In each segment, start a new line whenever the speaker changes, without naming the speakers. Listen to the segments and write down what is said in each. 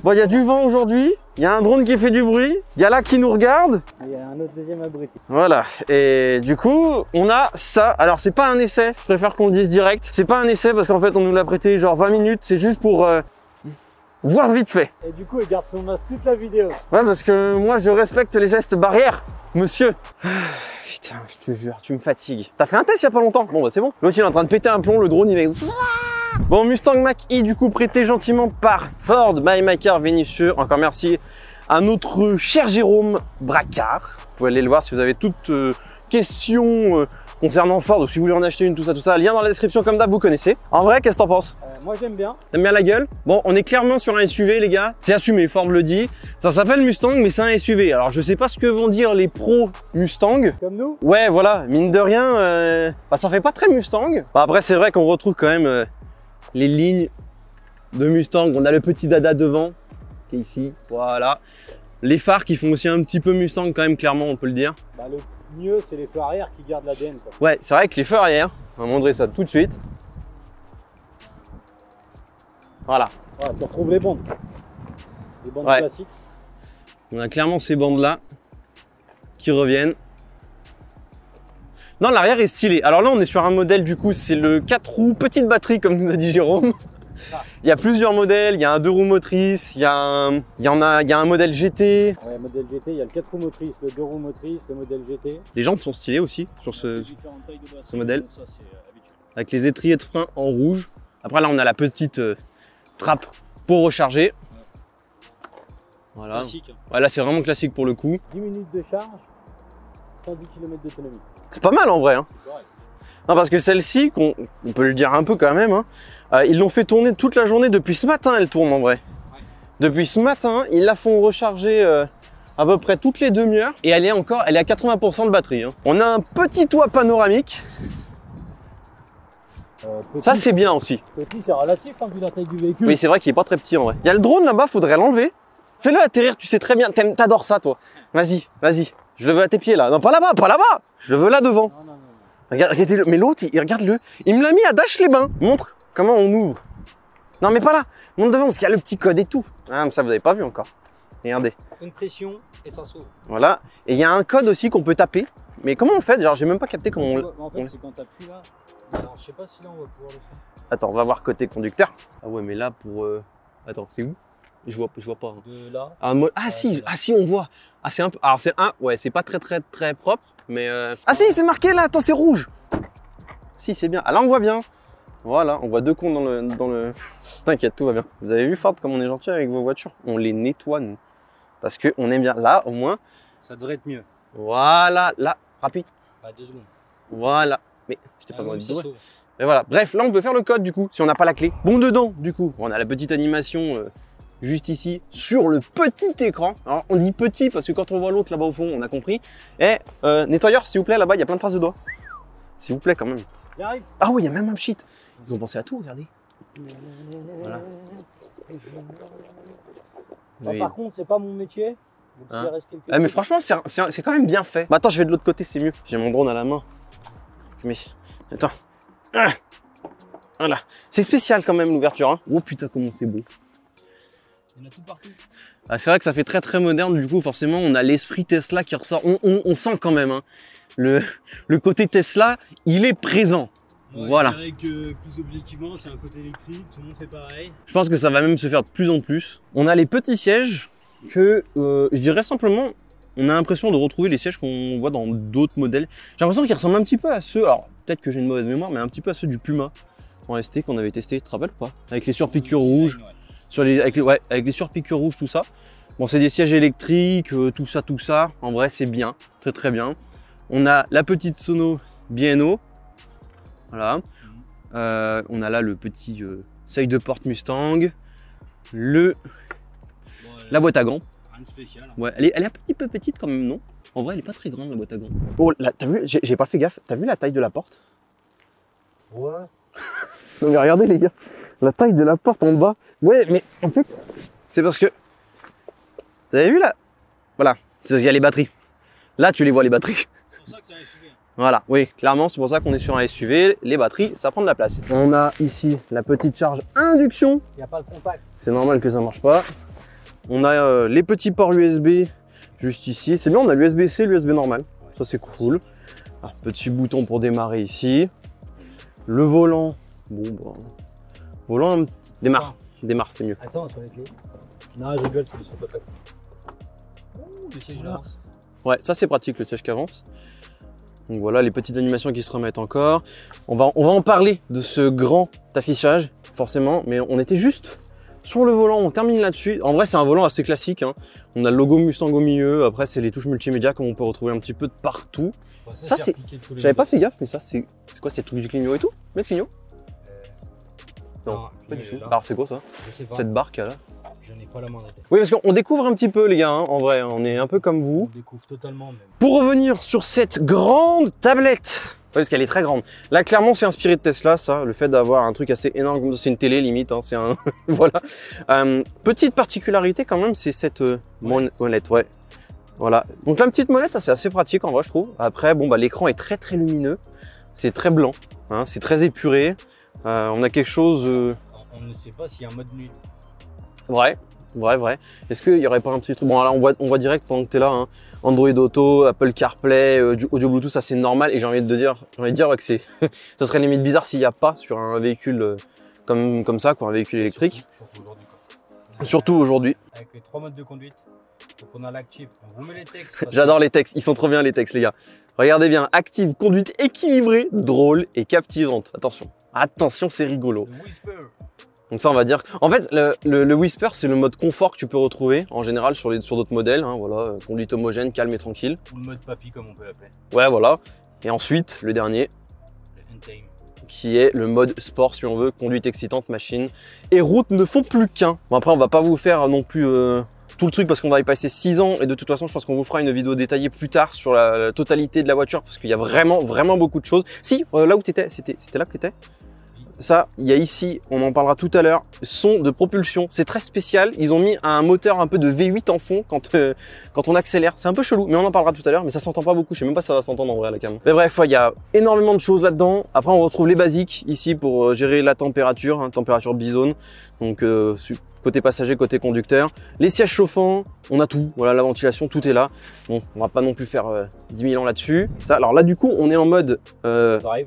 Bon, il y a du vent aujourd'hui, il y a un drone qui fait du bruit, il y a là qui nous regarde.
Il y a un autre deuxième abruti.
Voilà, et du coup, on a ça. Alors, c'est pas un essai, je préfère qu'on le dise direct. C'est pas un essai parce qu'en fait, on nous l'a prêté genre 20 minutes, c'est juste pour voir vite fait.
Et du coup, il garde son masque toute la vidéo.
Ouais, parce que moi, je respecte les gestes barrières, monsieur. Putain, je te jure, tu me fatigues. T'as fait un test il y a pas longtemps? Bon, bah c'est bon. L'autre, il est en train de péter un plomb, le drone, il est... Bon, Mustang Mach-E, du coup, prêté gentiment par Ford by Macar Vénissieux. Encore merci à notre cher Jérôme Bracard. Vous pouvez aller le voir si vous avez toute question concernant Ford ou si vous voulez en acheter une, tout ça. Lien dans la description comme d'hab, vous connaissez. En vrai, qu'est-ce que t'en penses?
Moi, j'aime bien.
T'aimes bien la gueule? Bon, on est clairement sur un SUV, les gars. C'est assumé, Ford le dit. Ça s'appelle Mustang, mais c'est un SUV. Alors, je sais pas ce que vont dire les pros Mustang.
Comme nous?
Ouais, voilà. Mine de rien, bah, ça fait pas très Mustang. Bah, après, c'est vrai qu'on retrouve quand même les lignes de Mustang. On a le petit dada devant, qui est ici. Voilà. Les phares qui font aussi un petit peu Mustang, quand même, clairement, on peut le dire.
Bah, le mieux, c'est les feux arrière qui gardent l'ADN.
Ouais, c'est vrai que les feux arrière, on va montrer ça tout de suite. Voilà.
Ouais, tu retrouves les bandes. Les bandes classiques.
On a clairement ces bandes-là qui reviennent. Non, l'arrière est stylé. Alors là, on est sur un modèle, du coup, c'est le 4 roues, petite batterie, comme nous a dit Jérôme. Il y a plusieurs modèles, il y a un 2 roues motrices, il y a un modèle GT.
Ouais, modèle GT, il y a le 4 roues motrices, le 2 roues motrices, le modèle GT.
Les jantes sont stylées aussi sur ce modèle. Ça, avec les étriers de frein en rouge. Après là, on a la petite trappe pour recharger. Voilà.
Classique.
Ouais, là, c'est vraiment classique pour le coup.
10 minutes de charge, 110 km d'autonomie.
C'est pas mal en vrai. Hein. Non, parce que celle-ci, on peut le dire un peu quand même, hein, ils l'ont fait tourner toute la journée. Depuis ce matin, elle tourne en vrai. Ouais. Depuis ce matin, ils la font recharger à peu près toutes les demi-heures. Et elle est à 80% de batterie. Hein. On a un petit toit panoramique. Ça, c'est bien aussi.
Petit, c'est relatif hein, vu la taille du véhicule.
Oui, c'est vrai qu'il est pas très petit en vrai. Il y a le drone là-bas, faudrait l'enlever. Fais-le atterrir, tu sais très bien. T'adores ça, toi. Vas-y, vas-y. Je le veux à tes pieds là. Non, pas là-bas, pas là-bas. Je le veux là devant. Non, non, non. Regardez-le. Mais l'autre, regarde-le. Il me l'a mis à Dash-les-Bains. Montre comment on ouvre. Non, mais pas là. Montre devant parce qu'il y a le petit code et tout. Ah, mais ça, vous avez pas vu encore. Regardez.
Une pression et ça s'ouvre.
Voilà. Et il y a un code aussi qu'on peut taper. Mais comment on fait? Genre, j'ai même pas capté comment
En fait, c'est quand t'appuies là. Alors, je sais pas si là on va pouvoir le faire.
Attends, on va voir côté conducteur. Ah ouais, mais là pour. Attends, c'est où? Je vois pas. Hein.
De là.
Si, on voit. Ah, c'est un peu. Alors, ouais, c'est pas très propre, mais. Ah, si, c'est marqué là, attends, c'est rouge. Si, c'est bien. Ah, là, on voit bien. Voilà, on voit deux cons dans le. T'inquiète, tout va bien. Vous avez vu, Ford, comme on est gentil avec vos voitures? On les nettoie, nous. Parce qu'on aime bien. Là, au moins.
Ça devrait être mieux.
Voilà, là, rapide.
Pas 2 secondes.
Voilà. Mais, je t'ai pas demandé de doigt. Et voilà. Bref, là, on peut faire le code, du coup, si on n'a pas la clé. Bon, dedans, du coup, on a la petite animation. Juste ici, sur le petit écran. Alors, on dit petit parce que quand on voit l'autre là-bas au fond, on a compris. Et nettoyeur, s'il vous plaît, là-bas, il y a plein de traces de doigts. S'il vous plaît, quand même.
J'arrive.
Ah oui, il y a même un pchit. Ils ont pensé à tout, regardez. Voilà.
Oui. Par contre, c'est pas mon métier. Donc
hein, mais franchement, c'est quand même bien fait. Bah, attends, je vais de l'autre côté, c'est mieux. J'ai mon drone à la main. Mais attends. Voilà. C'est spécial quand même l'ouverture. Hein. Oh putain, comment c'est beau.
Il y en a tout partout.
Ah, c'est vrai que ça fait très moderne, du coup forcément on a l'esprit Tesla qui ressort. On sent quand même hein, le côté Tesla, il est présent.
Ouais,
voilà.
C'est vrai que plus objectivement c'est un côté électrique, tout le monde fait pareil.
Je pense que ça va même se faire de plus en plus. On a les petits sièges que je dirais simplement, on a l'impression de retrouver les sièges qu'on voit dans d'autres modèles. J'ai l'impression qu'ils ressemblent un petit peu à ceux, alors peut-être que j'ai une mauvaise mémoire, mais un petit peu à ceux du Puma en ST qu'on avait testé, tu te rappelles ou pas? Avec les surpiqûres rouges. Ouais. Avec les surpiqûres rouges, tout ça. Bon, c'est des sièges électriques, tout ça. En vrai, c'est bien, très bien. On a la petite sono BNO. Voilà. On a là le petit seuil de porte Mustang. La boîte à gants.
Rien de spécial. Hein.
Ouais, elle est un petit peu petite quand même, non? En vrai, elle est pas très grande la boîte à gants. Oh, là, t'as vu? J'ai pas fait gaffe. T'as vu la taille de la porte?
Ouais.
Non mais regardez les gars, la taille de la porte en bas. Ouais, mais en fait, c'est parce que... Vous avez vu là? Voilà, c'est parce qu'il y a les batteries. Là, tu les vois les batteries.
C'est pour ça que c'est un SUV.
Voilà, oui, clairement, c'est pour ça qu'on est sur un SUV. Les batteries, ça prend de la place. On a ici la petite charge induction.
Il n'y a pas le contact.
C'est normal que ça marche pas. On a les petits ports USB juste ici. C'est bien, on a l'USB-C, l'USB normal. Ça c'est cool. Ah, petit bouton pour démarrer ici. Le volant. Bon bah. Volant, démarre. Démarre, c'est mieux.
Attends, sur les clés. Non, je rigole, c'est sur papa. Ouh, le siège avance.
Ouais, ça c'est pratique le siège qui avance. Donc voilà les petites animations qui se remettent encore. On va en parler de ce grand affichage, forcément, mais on était juste sur le volant, on termine là-dessus. En vrai c'est un volant assez classique, hein. On a le logo Mustang au milieu, après c'est les touches multimédia comme on peut retrouver un petit peu de partout.
Ouais,
ça c'est... J'avais pas fait gaffe, mais ça c'est quoi, c'est le truc du clignot et tout? Le clignot? Non, pas du tout. Alors c'est quoi ça?
Je sais pas.
Cette barre qu'il y a là?
Je n'ai pas la moindre idée.
Oui, parce qu'on découvre un petit peu les gars, hein, en vrai, on est un peu comme vous.
On découvre totalement même.
Pour revenir sur cette grande tablette, parce qu'elle est très grande. Là, clairement, c'est inspiré de Tesla, ça, le fait d'avoir un truc assez énorme, c'est une télé limite, hein, c'est un... voilà. Petite particularité quand même, c'est cette molette, ouais. Voilà. Donc la petite molette, c'est assez pratique en vrai, je trouve. Après, bon, bah, l'écran est très très lumineux, c'est très blanc, hein, c'est très épuré. On a quelque chose...
On ne sait pas s'il y a un mode nuit.
Vrai. Est-ce qu'il n'y aurait pas un petit truc? Bon, là, on voit direct pendant que tu es là, hein. Android Auto, Apple CarPlay, audio Bluetooth, ça c'est normal. Et j'ai envie de dire ouais, que c'est, ça serait limite bizarre s'il n'y a pas sur un véhicule comme ça, quoi, un véhicule électrique.
Surtout aujourd'hui.
Surtout aujourd'hui.
Avec les 3 modes de conduite. Donc on a l'active. On vous met les textes.
J'adore les textes, ils sont trop bien les textes, les gars. Regardez bien, active, conduite équilibrée, drôle et captivante. Attention, c'est rigolo.
Le Whisper.
Donc ça on va dire, en fait le Whisper c'est le mode confort que tu peux retrouver en général sur d'autres modèles, hein, voilà, conduite homogène, calme et tranquille.
Ou le mode papy comme on peut l'appeler.
Ouais voilà, et ensuite le dernier
Le N-Time.
qui est le mode sport si on veut, conduite excitante, machine et route ne font plus qu'un. Bon après on va pas vous faire non plus tout le truc parce qu'on va y passer 6 ans et de toute façon je pense qu'on vous fera une vidéo détaillée plus tard sur la totalité de la voiture parce qu'il y a vraiment beaucoup de choses. Si, là où tu étais, c'était là que tu étais. Ça, il y a ici, on en parlera tout à l'heure, son de propulsion. C'est très spécial. Ils ont mis un moteur un peu de V8 en fond quand on accélère. C'est un peu chelou, mais on en parlera tout à l'heure. Mais ça s'entend pas beaucoup. Je sais même pas si ça va s'entendre en vrai à la cam. Mais bref, il y a énormément de choses là-dedans. Après, on retrouve les basiques ici pour gérer la température, hein, température bizone. Donc, côté passager, côté conducteur. Les sièges chauffants, on a tout. Voilà, la ventilation, tout est là. Bon, on va pas non plus faire 10 000 ans là-dessus. Ça, alors là, du coup, on est en mode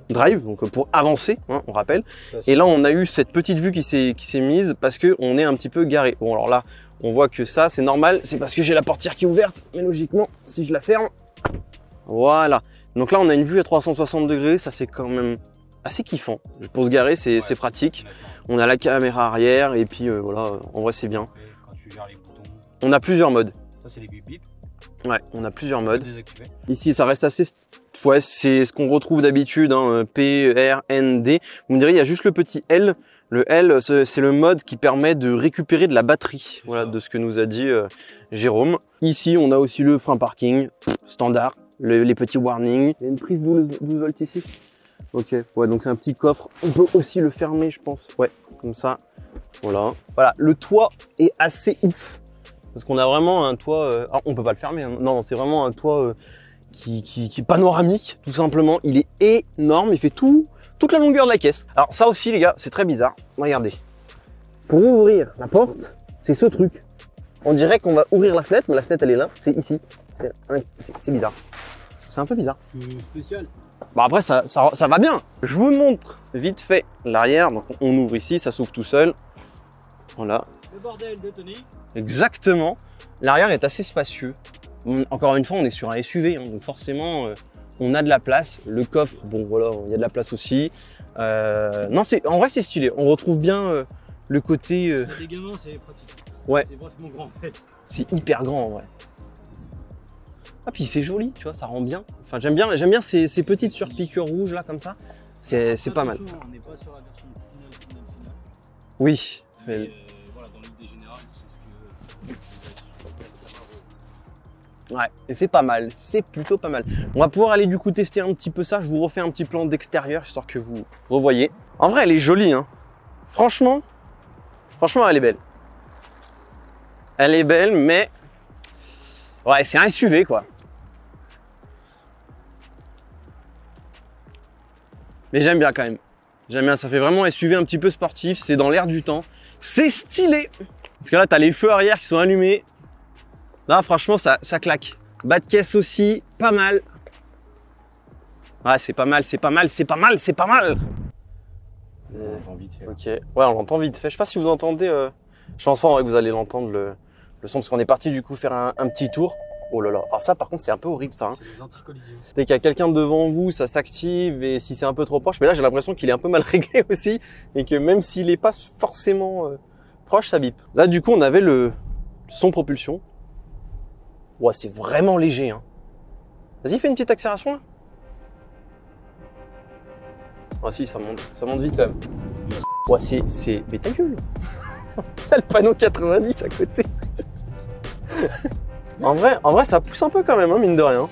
drive, donc pour avancer, hein, on rappelle. Et là, on a eu cette petite vue qui s'est mise parce que on est un petit peu garé. Bon, alors là, on voit que ça, c'est normal. C'est parce que j'ai la portière qui est ouverte. Mais logiquement, si je la ferme, voilà. Donc là, on a une vue à 360 degrés. Ça, c'est quand même assez kiffant. Pour se garer, c'est pratique. On a la caméra arrière et puis voilà, en vrai c'est bien.
Quand tu gères les boutons.
On a plusieurs modes.
Ça c'est les bip bip.
Ouais, on a plusieurs modes.
Désactiver.
Ici ça reste assez... Ouais, c'est ce qu'on retrouve d'habitude, hein, P, R, N, D. Vous me direz, il y a juste le petit L. Le L, c'est le mode qui permet de récupérer de la batterie. Voilà, de ce que nous a dit Jérôme. Ici, on a aussi le frein parking, standard, les petits warnings. Il y a une prise 12 volts ici. Ok, ouais, donc c'est un petit coffre. On peut aussi le fermer, je pense. Ouais, comme ça. Voilà. Voilà, le toit est assez ouf. Parce qu'on a vraiment un toit... Ah, on peut pas le fermer. Hein. Non, c'est vraiment un toit qui est panoramique, tout simplement. Il est énorme. Il fait toute la longueur de la caisse. Alors ça aussi, les gars, c'est très bizarre. Regardez. Pour ouvrir la porte, c'est ce truc. On dirait qu'on va ouvrir la fenêtre, mais la fenêtre, elle est là. C'est ici. C'est bizarre. C'est un peu bizarre.
C'est spécial.
Bon après ça va bien. Je vous montre vite fait l'arrière. Donc on ouvre ici, ça s'ouvre tout seul. Voilà.
Le bordel de Tony.
Exactement. L'arrière est assez spacieux. Encore une fois, on est sur un SUV, hein, donc forcément on a de la place. Le coffre, bon voilà, il y a de la place aussi. Non, en vrai c'est stylé. On retrouve bien le côté.
Pour des gamins, c'est pratique.
Ouais.
C'est vachement grand en fait.
C'est hyper grand en vrai. Ah puis c'est joli, tu vois, ça rend bien. Enfin j'aime bien ces petites surpiqûres rouges là comme ça. C'est pas mal.
On n'est pas sur la version finale.
Oui.
Mais voilà, dans l'idée générale, c'est ce que
Ouais, et c'est pas mal, c'est plutôt pas mal. On va pouvoir aller du coup tester un petit peu ça. Je vous refais un petit plan d'extérieur histoire que vous revoyez. En vrai, elle est jolie, hein. Franchement, elle est belle. Elle est belle, mais ouais, c'est un SUV quoi. Mais j'aime bien quand même. J'aime bien, ça fait vraiment SUV un petit peu sportif, c'est dans l'air du temps. C'est stylé. Parce que là, t'as les feux arrière qui sont allumés. Là, franchement, ça claque. Bas de caisse aussi, pas mal. Ouais, c'est pas mal, c'est pas mal, c'est pas mal, c'est pas mal.
On entend vite fait.
Ok, ouais, on l'entend vite fait. Je sais pas si vous entendez. Je pense pas en vrai que vous allez l'entendre le son, parce qu'on est parti du coup faire un petit tour. Oh là là. Alors ça, par contre, c'est un peu horrible ça. Hein.
C'est des anti-collisions.
Dès qu'il y a quelqu'un devant vous, ça s'active et si c'est un peu trop proche. Mais là, j'ai l'impression qu'il est un peu mal réglé aussi et que même s'il est pas forcément proche, ça bip. Là, du coup, on avait le son propulsion. Ouais, c'est vraiment léger. Hein. Vas-y, fais une petite accélération là. Ah si, ça monte vite quand même. Ouais, c'est... Mais ta gueule. T'as le panneau 90 à côté. En vrai, ça pousse un peu quand même, hein, mine de rien.